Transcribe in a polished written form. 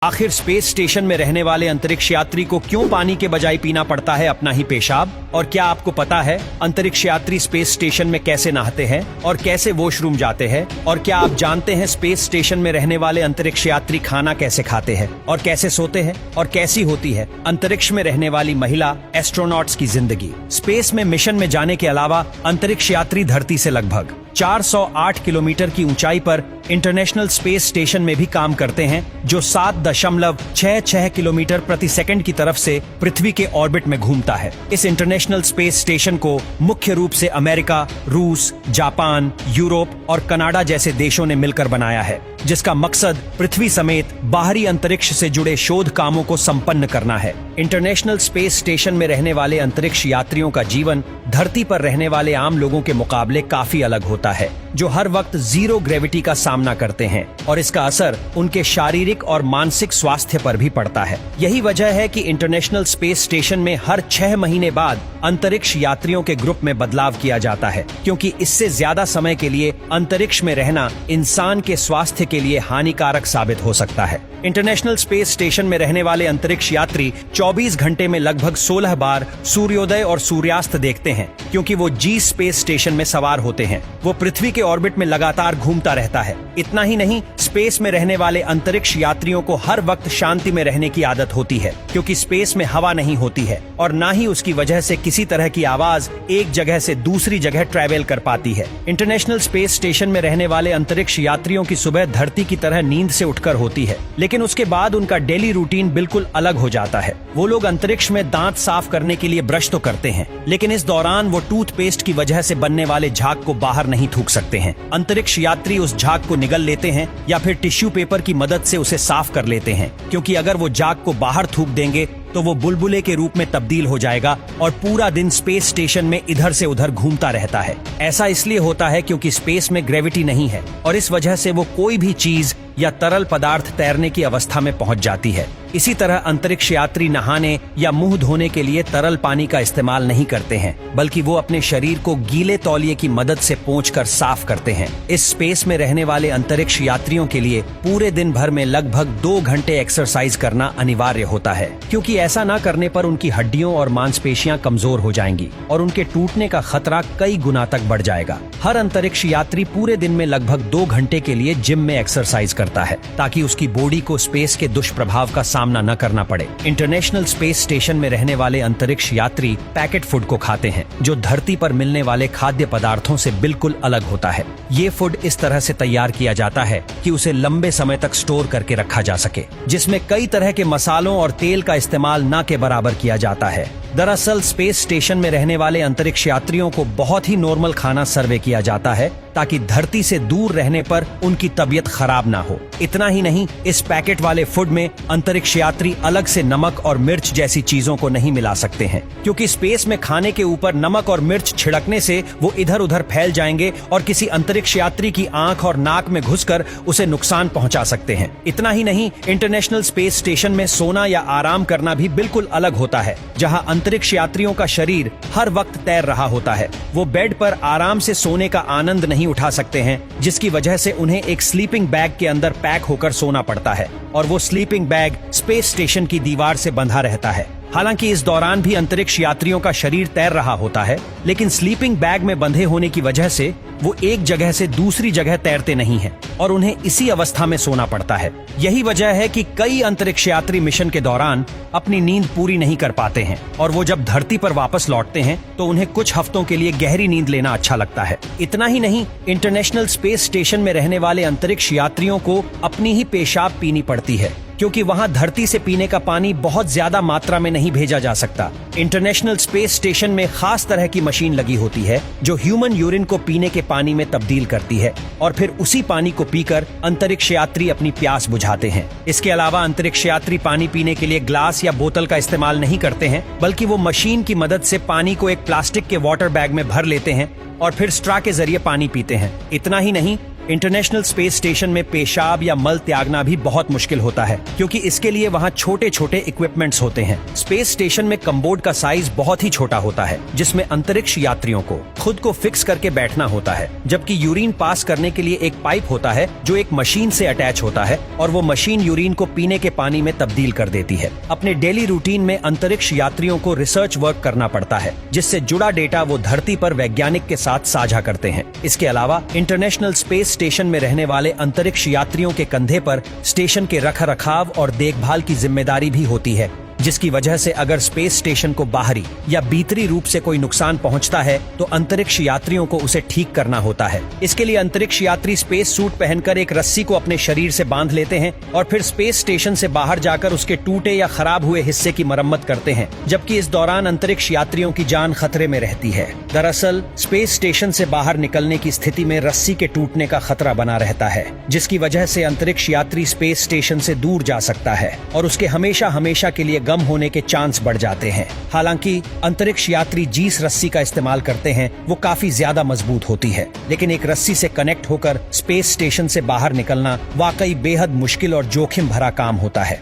आखिर space station में रहने वाले अंतरिक्ष यात्री को क्यों पानी के बजाय पीना पड़ता है अपना ही पेशाब? और क्या आपको पता है अंतरिक्ष यात्री स्पेस स्टेशन में कैसे नहाते हैं और कैसे वॉशरूम जाते हैं? और क्या आप जानते हैं स्पेस स्टेशन में रहने वाले अंतरिक्ष यात्री खाना कैसे खाते हैं और कैसे सोते हैं और कैसी होती है अंतरिक्ष में रहने वाली महिला एस्ट्रोनॉट्स की जिंदगी? स्पेस में मिशन में जाने के अलावा अंतरिक्ष यात्री धरती से लगभग 408 किलोमीटर की ऊंचाई पर इंटरनेशनल स्पेस स्टेशन में भी काम करते हैं, जो 7.66 किलोमीटर प्रति सेकंड की तरफ से पृथ्वी के ऑर्बिट में घूमता है। इस इंटरनेशनल स्पेस स्टेशन को मुख्य रूप से अमेरिका, रूस, जापान, यूरोप और कनाडा जैसे देशों ने मिलकर बनाया है, जिसका मकसद पृथ्वी समेत बाहरी अंतरिक्ष से जुड़े शोध कामों को संपन्न करना है। इंटरनेशनल स्पेस स्टेशन में रहने वाले अंतरिक्ष यात्रियों का जीवन धरती पर रहने वाले आम लोगों के मुकाबले काफी अलग होता है, जो हर वक्त जीरो ग्रेविटी का सामना करते हैं और इसका असर उनके शारीरिक और मानसिक स्वास्थ्य पर भी पड़ता है। यही वजह है कि इंटरनेशनल स्पेस स्टेशन में हर 6 महीने बाद अंतरिक्ष यात्रियों के ग्रुप में बदलाव किया जाता है, क्योंकि इससे ज्यादा समय के लिए अंतरिक्ष में रहना इंसान के स्वास्थ्य के लिए हानिकारक साबित हो सकता है। इंटरनेशनल स्पेस स्टेशन में रहने वाले अंतरिक्ष यात्री 24 घंटे में लगभग 16 बार सूर्योदय और सूर्यास्त देखते हैं, क्योंकि वो जी स्पेस स्टेशन में सवार होते हैं। वो पृथ्वी के ऑर्बिट में लगातार घूमता रहता है। इतना ही नहीं, स्पेस में रहने वाले अंतरिक्ष यात्रियों को हर वक्त शांति में रहने की आदत होती है, क्योंकि स्पेस में हवा नहीं होती है और ना ही उसकी वजह से किसी तरह की आवाज एक जगह से दूसरी जगह ट्रैवल कर पाती है। इंटरनेशनल स्पेस स्टेशन में रहने वाले अंतरिक्ष यात्रियों की सुबह धरती की तरह नींद से उठकर होती है, लेकिन उसके बाद उनका डेली रूटीन बिल्कुल अलग हो जाता है। वो लोग अंतरिक्ष में दांत साफ करने के लिए ब्रश तो करते हैं, लेकिन इस दौरान वो टूथपेस्ट की वजह से बनने वाले झाग को बाहर नहीं थूक सकते हैं। अंतरिक्ष यात्री उस झाग को निगल लेते हैं या फिर टिश्यू पेपर की मदद से उसे साफ कर लेते हैं, क्योंकि अगर वो झाग को बाहर थूक देंगे तो वो बुलबुले के रूप में तब्दील हो जाएगा और पूरा दिन स्पेस स्टेशन में इधर से उधर घूमता रहता है। ऐसा इसलिए होता है क्योंकि स्पेस में ग्रेविटी नहीं है और इस वजह से वो कोई भी चीज या तरल पदार्थ तैरने की अवस्था में पहुंच जाती है। इसी तरह अंतरिक्ष यात्री नहाने या मुंह धोने के लिए तरल पानी का इस्तेमाल नहीं करते हैं, बल्कि वो अपने शरीर को गीले तौलिए की मदद से पोंछकर साफ करते हैं। इस स्पेस में रहने वाले अंतरिक्ष यात्रियों के लिए पूरे दिन भर में लगभग 2 घंटे एक्सरसाइज करना अनिवार्य होता है, क्योंकि ऐसा न करने पर उनकी हड्डियों और मांसपेशियां कमजोर हो जाएंगी और उनके टूटने का खतरा कई गुना तक बढ़ जाएगा। हर अंतरिक्ष यात्री पूरे दिन में लगभग 2 घंटे के लिए जिम में एक्सरसाइज करता है, ताकि उसकी बॉडी को स्पेस के दुष्प्रभाव का सामना न करना पड़े। इंटरनेशनल स्पेस स्टेशन में रहने वाले अंतरिक्ष यात्री पैकेट फूड को खाते हैं, जो धरती पर मिलने वाले खाद्य पदार्थों से बिल्कुल अलग होता है। ये फूड इस तरह से तैयार किया जाता है कि उसे लंबे समय तक स्टोर करके रखा जा सके, जिसमें कई तरह के मसालों और तेल का इस्तेमाल न के बराबर किया जाता है। दरअसल स्पेस स्टेशन में रहने वाले अंतरिक्ष यात्रियों को बहुत ही नॉर्मल खाना सर्वे किया जाता है, ताकि धरती से दूर रहने पर उनकी तबीयत खराब ना हो। इतना ही नहीं, इस पैकेट वाले फूड में अंतरिक्ष यात्री अलग से नमक और मिर्च जैसी चीजों को नहीं मिला सकते हैं, क्योंकि स्पेस में खाने के ऊपर नमक और मिर्च छिड़कने से वो इधर उधर फैल जाएंगे और किसी अंतरिक्ष यात्री की आंख और नाक में घुसकर उसे नुकसान पहुंचा सकते हैं। इतना ही नहीं, इंटरनेशनल स्पेस स्टेशन में सोना या आराम करना भी बिल्कुल अलग होता है। जहां अंतरिक्ष यात्रियों का शरीर हर वक्त तैर रहा होता है, वो बेड पर आराम से सोने का आनंद नहीं उठा सकते हैं, जिसकी वजह से उन्हें एक स्लीपिंग बैग के अंदर पैक होकर सोना पड़ता है और वो स्लीपिंग बैग स्पेस स्टेशन की दीवार से बंधा रहता है। हालांकि इस दौरान भी अंतरिक्ष यात्रियों का शरीर तैर रहा होता है, लेकिन स्लीपिंग बैग में बंधे होने की वजह से वो एक जगह से दूसरी जगह तैरते नहीं हैं और उन्हें इसी अवस्था में सोना पड़ता है। यही वजह है कि कई अंतरिक्ष यात्री मिशन के दौरान अपनी नींद पूरी नहीं कर पाते हैं और वो जब धरती पर वापस लौटते हैं तो उन्हें कुछ हफ्तों के लिए गहरी नींद लेना अच्छा लगता है। इतना ही नहीं, इंटरनेशनल स्पेस स्टेशन में रहने वाले अंतरिक्ष यात्रियों को अपनी ही पेशाब पीनी पड़ती है, क्योंकि वहां धरती से पीने का पानी बहुत ज्यादा मात्रा में नहीं भेजा जा सकता। इंटरनेशनल स्पेस स्टेशन में खास तरह की मशीन लगी होती है, जो ह्यूमन यूरिन को पीने के पानी में तब्दील करती है और फिर उसी पानी को पीकर अंतरिक्ष यात्री अपनी प्यास बुझाते हैं। इसके अलावा अंतरिक्ष यात्री पानी पीने के लिए ग्लास या बोतल का इस्तेमाल नहीं करते हैं, बल्कि वो मशीन की मदद से पानी को एक प्लास्टिक के वाटर बैग में भर लेते हैं और फिर स्ट्रा के जरिए पानी पीते हैं। इतना ही नहीं, इंटरनेशनल स्पेस स्टेशन में पेशाब या मल त्यागना भी बहुत मुश्किल होता है, क्योंकि इसके लिए वहाँ छोटे छोटे इक्विपमेंट्स होते हैं। स्पेस स्टेशन में कम्बोर्ड का साइज बहुत ही छोटा होता है, जिसमें अंतरिक्ष यात्रियों को खुद को फिक्स करके बैठना होता है, जबकि यूरिन पास करने के लिए एक पाइप होता है जो एक मशीन से अटैच होता है, और वो मशीन यूरिन को पीने के पानी में तब्दील कर देती है। अपने डेली रूटीन में अंतरिक्ष यात्रियों को रिसर्च वर्क करना पड़ता है, जिससे जुड़ा डेटा वो धरती पर वैज्ञानिक के साथ साझा करते हैं। इसके अलावा इंटरनेशनल स्पेस स्टेशन में रहने वाले अंतरिक्ष यात्रियों के कंधे पर स्टेशन के रखरखाव और देखभाल की जिम्मेदारी भी होती है, जिसकी वजह से अगर स्पेस स्टेशन को बाहरी या भीतरी रूप से कोई नुकसान पहुंचता है तो अंतरिक्ष यात्रियों को उसे ठीक करना होता है। इसके लिए अंतरिक्ष यात्री स्पेस सूट पहनकर एक रस्सी को अपने शरीर से बांध लेते हैं और फिर स्पेस स्टेशन से बाहर जाकर उसके टूटे या खराब हुए हिस्से की मरम्मत करते हैं, जबकि इस दौरान अंतरिक्ष यात्रियों की जान खतरे में रहती है। दरअसल स्पेस स्टेशन से बाहर निकलने की स्थिति में रस्सी के टूटने का खतरा बना रहता है, जिसकी वजह से अंतरिक्ष यात्री स्पेस स्टेशन से दूर जा सकता है और उसके हमेशा हमेशा के लिए गम होने के चांस बढ़ जाते हैं। हालांकि अंतरिक्ष यात्री जिस रस्सी का इस्तेमाल करते हैं वो काफी ज्यादा मजबूत होती है, लेकिन एक रस्सी से कनेक्ट होकर स्पेस स्टेशन से बाहर निकलना वाकई बेहद मुश्किल और जोखिम भरा काम होता है।